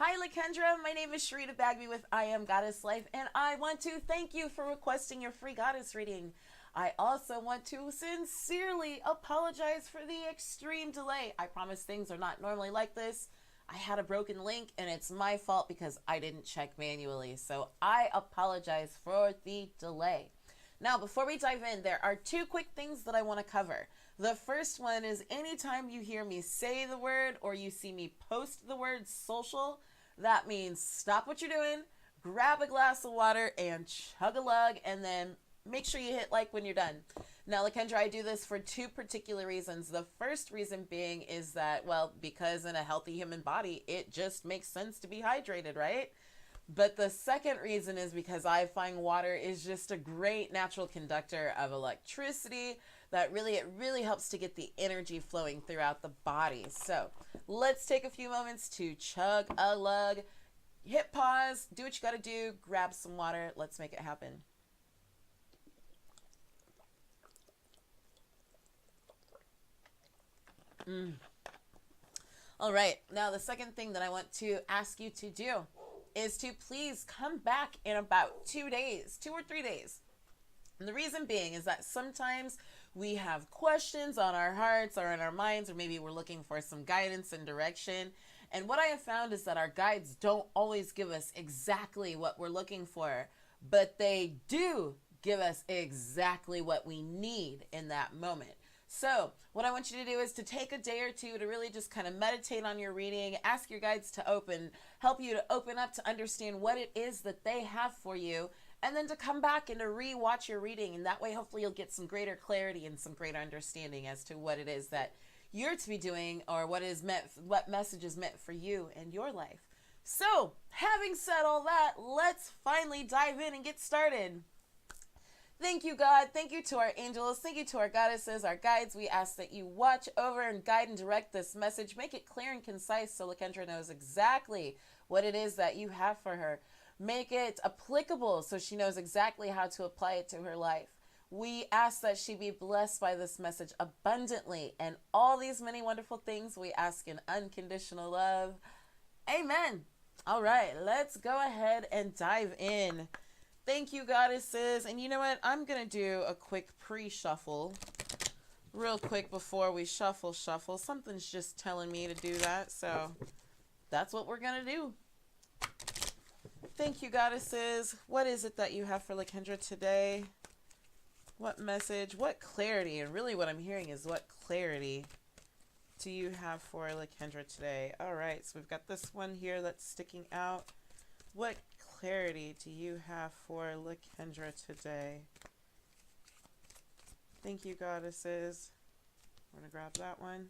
Hi, Lakendra. My name is Sharita Bagby with I Am Goddess Life, and I want to thank you for requesting your free goddess reading. I also want to sincerely apologize for the extreme delay. I promise things are not normally like this. I had a broken link, and it's my fault because I didn't check manually. So I apologize for the delay. Now, before we dive in, there are two quick things that I want to cover. The first one is anytime you hear me say the word or you see me post the word social, that means stop what you're doing, grab a glass of water, and chug a lug, and then make sure you hit like when you're done. Now, Lakendra, I do this for two particular reasons. The first reason being is that, well, because in a healthy human body, it just makes sense to be hydrated, right? But the second reason is because I find water is just a great natural conductor of electricity that really helps to get the energy flowing throughout the body. So let's take a few moments to chug a lug, hit pause, do what you got to do, grab some water. Let's make it happen. All right, now the second thing that I want to ask you to do is to please come back in about 2 days, 2 or 3 days. And the reason being is that sometimes we have questions on our hearts or in our minds, or maybe we're looking for some guidance and direction. And what I have found is that our guides don't always give us exactly what we're looking for, but they do give us exactly what we need in that moment. So what I want you to do is to take a day or two to really just kind of meditate on your reading, ask your guides to help you to open up to understand what it is that they have for you, and then to come back and to re-watch your reading. And that way, hopefully you'll get some greater clarity and some greater understanding as to what it is that you're to be doing, or what message is meant for you and your life. So having said all that, let's finally dive in and get started. Thank you, God. Thank you to our angels. Thank you to our goddesses, our guides. We ask that you watch over and guide and direct this message. Make it clear and concise so Lakendra knows exactly what it is that you have for her. Make it applicable so she knows exactly how to apply it to her life. We ask that she be blessed by this message abundantly, and all these many wonderful things we ask in unconditional love. Amen. All right, let's go ahead and dive in. Thank you, goddesses. And you know what? I'm going to do a quick pre-shuffle real quick before we shuffle. Something's just telling me to do that, so that's what we're going to do. Thank you, goddesses. What is it that you have for Lakendra today? What message? What clarity? And really what I'm hearing is what clarity do you have for Lakendra today? All right, so we've got this one here that's sticking out. What clarity do you have for Lakendra today? Thank you, goddesses. We're going to grab that one.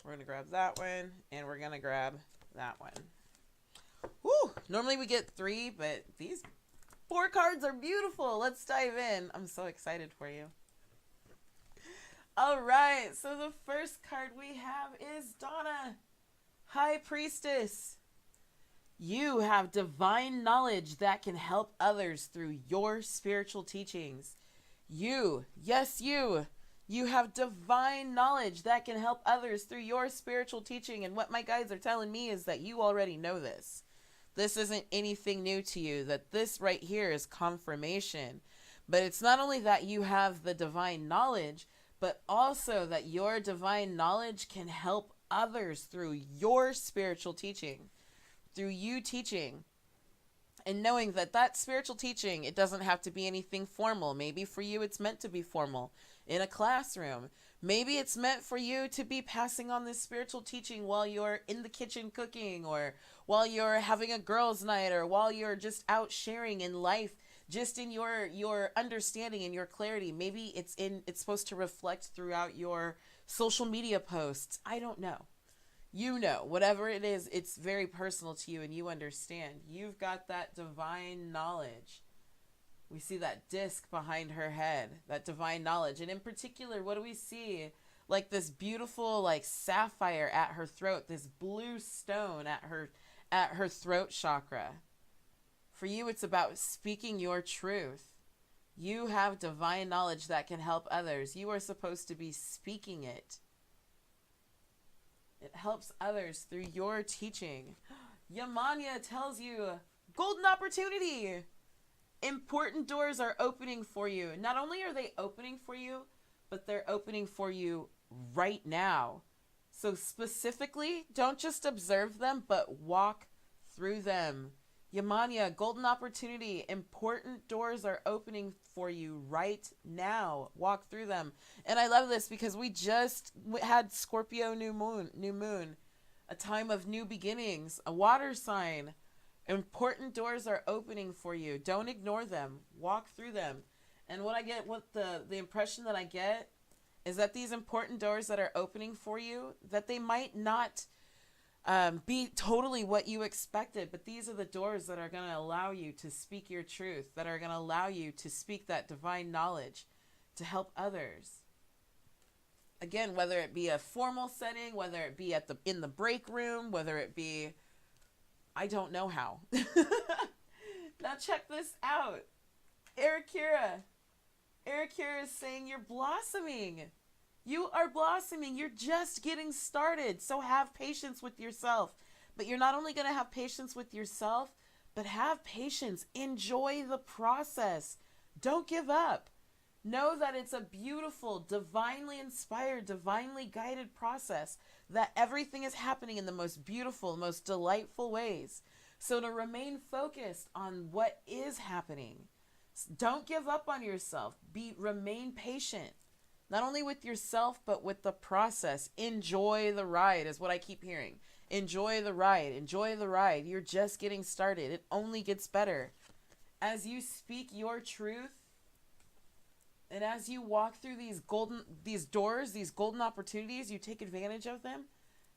We're going to grab that one. And we're going to grab that one. Woo! Normally we get 3, but these 4 cards are beautiful. Let's dive in. I'm so excited for you. All right. So the first card we have is Donna, High Priestess. You have divine knowledge that can help others through your spiritual teachings. You have divine knowledge that can help others through your spiritual teaching. And what my guides are telling me is that you already know this. This isn't anything new to you, that this right here is confirmation. But it's not only that you have the divine knowledge, but also that your divine knowledge can help others through your spiritual teaching. Through you teaching and knowing that spiritual teaching, it doesn't have to be anything formal. Maybe for you it's meant to be formal in a classroom. Maybe it's meant for you to be passing on this spiritual teaching while you're in the kitchen cooking, or while you're having a girls' night, or while you're just out sharing in life, just in your understanding and your clarity. Maybe it's supposed to reflect throughout your social media posts. I don't know. You know, whatever it is, it's very personal to you and you understand. You've got that divine knowledge. We see that disc behind her head, that divine knowledge. And in particular, what do we see? Like this beautiful, like sapphire at her throat, this blue stone at her throat chakra. For you, it's about speaking your truth. You have divine knowledge that can help others. You are supposed to be speaking it. It helps others through your teaching. Yamanya tells you golden opportunity. Important doors are opening for you. Not only are they opening for you, but they're opening for you right now. So specifically, don't just observe them, but walk through them. Yamanya, golden opportunity. Important doors are opening for you right now. Walk through them. And I love this because we just had Scorpio new moon, a time of new beginnings, a water sign. Important doors are opening for you. Don't ignore them. Walk through them. And what the impression that I get is that these important doors that are opening for you, that they might not be totally what you expected, but these are the doors that are going to allow you to speak your truth, that are going to allow you to speak that divine knowledge to help others. Again, whether it be a formal setting, whether it be in the break room, whether it be, I don't know how. Now check this out. Erikira is saying you're blossoming. You are blossoming. You're just getting started. So have patience with yourself. But you're not only going to have patience with yourself, but have patience. Enjoy the process. Don't give up. Know that it's a beautiful, divinely inspired, divinely guided process, that everything is happening in the most beautiful, most delightful ways. So to remain focused on what is happening. Don't give up on yourself. Remain patient. Not only with yourself, but with the process. Enjoy the ride is what I keep hearing. Enjoy the ride. Enjoy the ride. You're just getting started. It only gets better. As you speak your truth, and as you walk through these doors, these golden opportunities, you take advantage of them,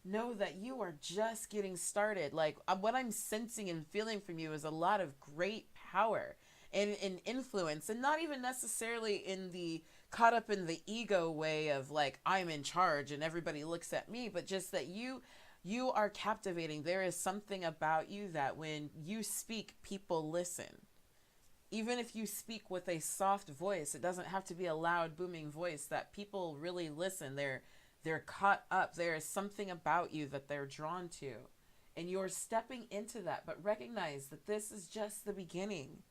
know that you are just getting started. Like what I'm sensing and feeling from you is a lot of great power and influence, and not even necessarily in the caught up in the ego way of like, I'm in charge and everybody looks at me, but just that you are captivating. There is something about you that when you speak, people listen. Even if you speak with a soft voice, it doesn't have to be a loud, booming voice, that people really listen. They're caught up. There is something about you that they're drawn to. And you're stepping into that. But recognize that this is just the beginning.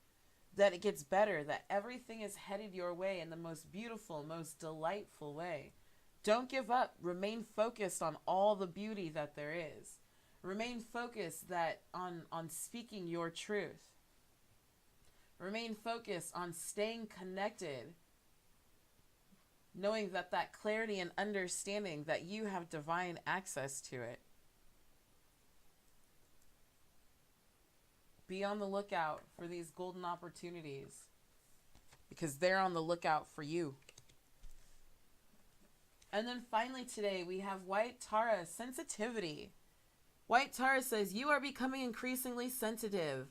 That it gets better. That everything is headed your way in the most beautiful, most delightful way. Don't give up. Remain focused on all the beauty that there is. Remain focused on speaking your truth. Remain focused on staying connected, knowing that clarity and understanding that you have divine access to it. Be on the lookout for these golden opportunities because they're on the lookout for you. And then finally today we have White Tara, sensitivity. White Tara says, you are becoming increasingly sensitive.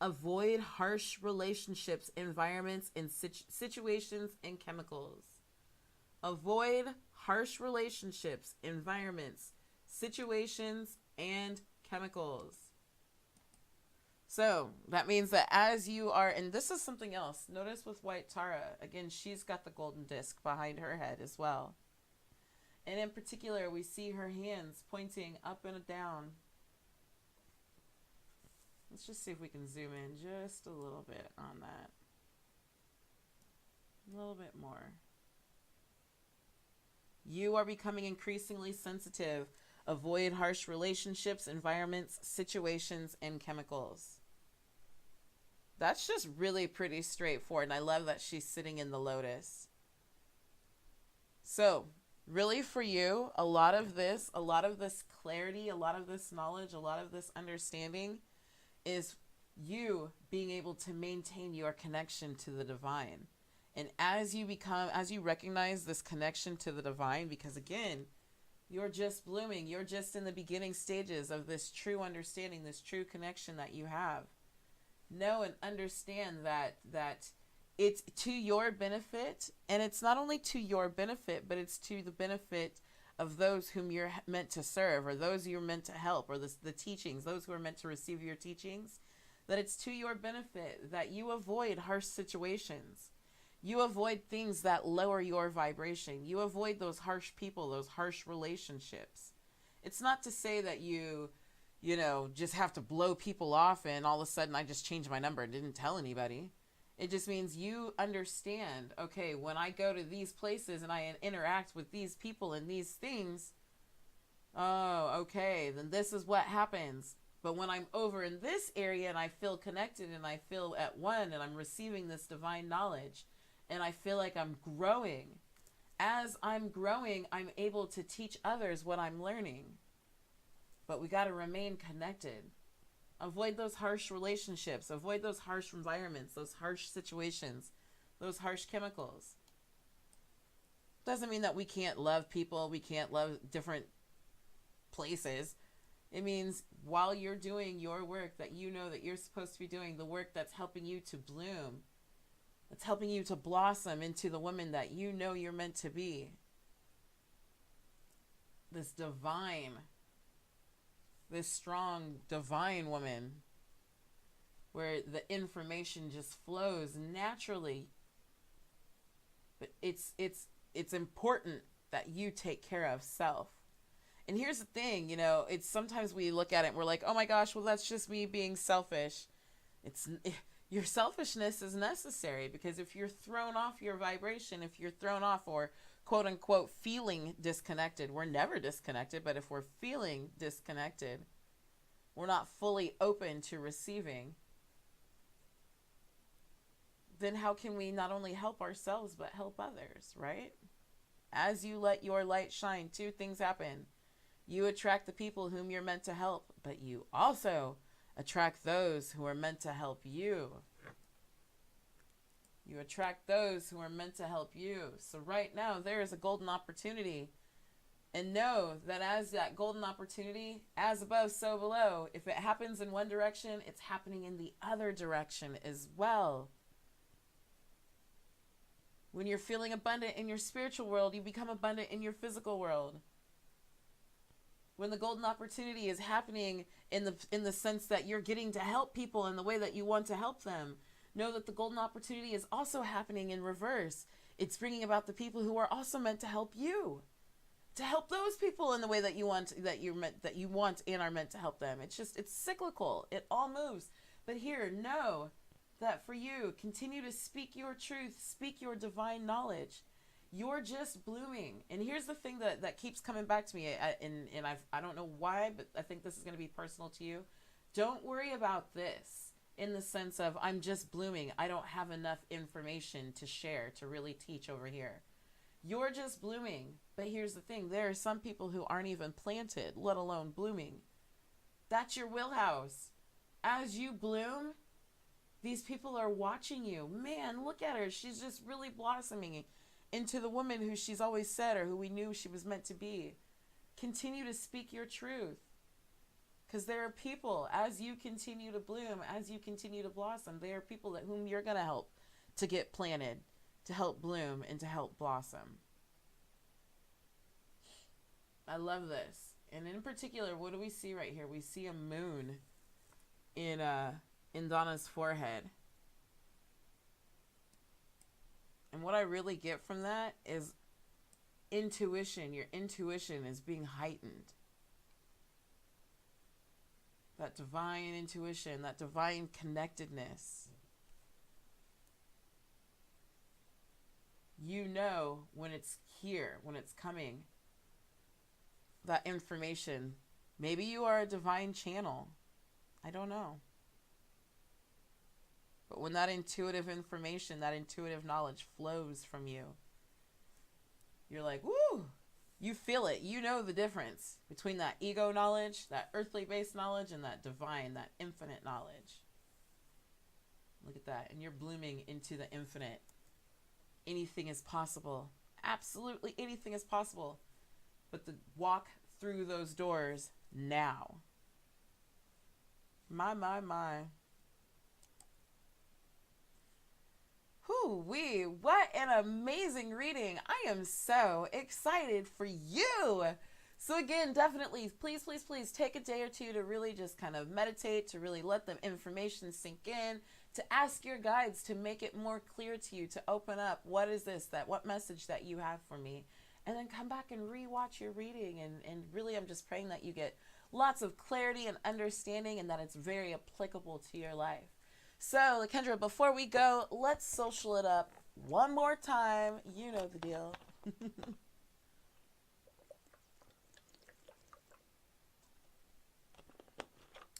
Avoid harsh relationships, environments, and situations and chemicals. Avoid harsh relationships, environments, situations, and chemicals. So that means that as you are, and this is something else, notice with White Tara, again, she's got the golden disc behind her head as well. And in particular, we see her hands pointing up and down. Let's just see if we can zoom in just a little bit on that. A little bit more. You are becoming increasingly sensitive. Avoid harsh relationships, environments, situations, and chemicals. That's just really pretty straightforward. And I love that she's sitting in the lotus. So, really for you, a lot of this clarity, a lot of this knowledge, a lot of this understanding is you being able to maintain your connection to the divine. And as you recognize this connection to the divine, because again, you're just blooming, you're just in the beginning stages of this true understanding, this true connection that you have. Know and understand that it's to your benefit, and it's not only to your benefit, but it's to the benefit of those whom you're meant to serve, or those you're meant to help, or the teachings, those who are meant to receive your teachings, that it's to your benefit that you avoid harsh situations. You avoid things that lower your vibration. You avoid those harsh people, those harsh relationships. It's not to say that you just have to blow people off and all of a sudden I just changed my number and didn't tell anybody. It just means you understand, okay, when I go to these places and I interact with these people and these things, oh, okay, then this is what happens. But when I'm over in this area and I feel connected and I feel at one and I'm receiving this divine knowledge and I feel like I'm growing, as I'm growing, I'm able to teach others what I'm learning. But we got to remain connected. Avoid those harsh relationships. Avoid those harsh environments, those harsh situations, those harsh chemicals. Doesn't mean that we can't love people. We can't love different places. It means while you're doing your work that you know that you're supposed to be doing, the work that's helping you to bloom, that's helping you to blossom into the woman that you know you're meant to be. This divine, this strong divine woman where the information just flows naturally. But it's important that you take care of self. And here's the thing, it's sometimes we look at it and we're like, oh my gosh, well, that's just me being selfish. Your selfishness is necessary, because if you're thrown off your vibration, if you're thrown off or quote unquote feeling disconnected, we're never disconnected, but if we're feeling disconnected, we're not fully open to receiving, then how can we not only help ourselves, but help others, right? As you let your light shine, two things happen. You attract the people whom you're meant to help, but you also attract those who are meant to help you. You attract those who are meant to help you. So right now, there is a golden opportunity. And know that as that golden opportunity, as above, so below, if it happens in one direction, it's happening in the other direction as well. When you're feeling abundant in your spiritual world, you become abundant in your physical world. When the golden opportunity is happening in the sense that you're getting to help people in the way that you want to help them, know that the golden opportunity is also happening in reverse. It's bringing about the people who are also meant to help you, to help those people in the way that you want, that you want and are meant to help them. It's cyclical. It all moves. But here, know that for you, continue to speak your truth, speak your divine knowledge. You're just blooming. And here's the thing that keeps coming back to me, and I don't know why, but I think this is going to be personal to you. Don't worry about this in the sense of, I'm just blooming. I don't have enough information to share, to really teach over here. You're just blooming. But here's the thing. There are some people who aren't even planted, let alone blooming. That's your wheelhouse. As you bloom, these people are watching you. Man, look at her. She's just really blossoming into the woman who she's always said, or who we knew she was meant to be. Continue to speak your truth. Because there are people, as you continue to bloom, as you continue to blossom, there are people whom you're going to help to get planted, to help bloom, and to help blossom. I love this. And in particular, what do we see right here? We see a moon in Donna's forehead. And what I really get from that is intuition. Your intuition is being heightened. That divine intuition, that divine connectedness. You know when it's here, when it's coming. That information. Maybe you are a divine channel. I don't know. But when that intuitive information, that intuitive knowledge flows from you, you're like, woo! You feel it. You know the difference between that ego knowledge, that earthly based knowledge, and that divine, that infinite knowledge. Look at that. And you're blooming into the infinite. Anything is possible. Absolutely anything is possible. But to walk through those doors now. My. Whoo-wee, what an amazing reading. I am so excited for you. So again, definitely, please take a day or two to really just kind of meditate, to really let the information sink in, to ask your guides to make it more clear to you, to open up, what is this, what message that you have for me? And then come back and rewatch your reading. And really, I'm just praying that you get lots of clarity and understanding, and that it's very applicable to your life. So, Lakendra, before we go, let's social it up one more time. You know the deal.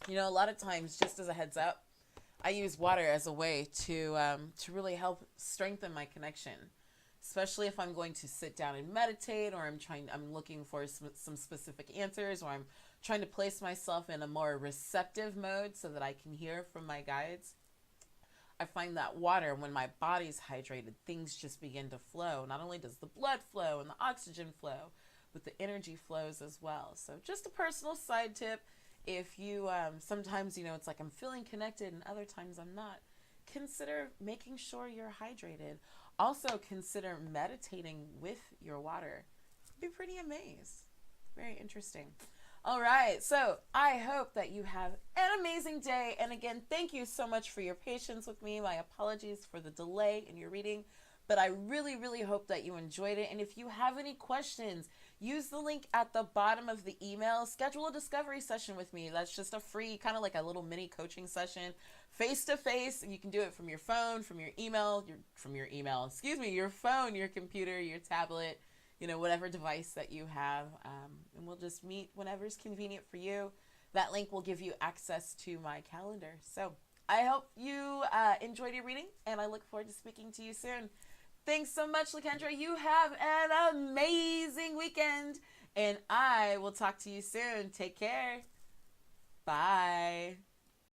You know, a lot of times, just as a heads up, I use water as a way to really help strengthen my connection, especially if I'm going to sit down and meditate, or I'm looking for some specific answers, or I'm trying to place myself in a more receptive mode so that I can hear from my guides. I find that water, when my body's hydrated, things just begin to flow. Not only does the blood flow and the oxygen flow, but the energy flows as well. So just a personal side tip. If you, sometimes, you know, it's like I'm feeling connected and other times I'm not, consider making sure you're hydrated. Also consider meditating with your water. Be pretty amazed. Very interesting. All right, so I hope that you have an amazing day. And again, thank you so much for your patience with me. My apologies for the delay in your reading, but I really, really hope that you enjoyed it. And if you have any questions, use the link at the bottom of the email. Schedule a discovery session with me. That's just a free, kind of like a little mini coaching session, face to face. And you can do it from your phone, from your email, your phone, your computer, your tablet, you know, whatever device that you have. And we'll just meet whenever's convenient for you. That link will give you access to my calendar. So I hope you enjoyed your reading, and I look forward to speaking to you soon. Thanks so much, Lakendra. You have an amazing weekend, and I will talk to you soon. Take care. Bye.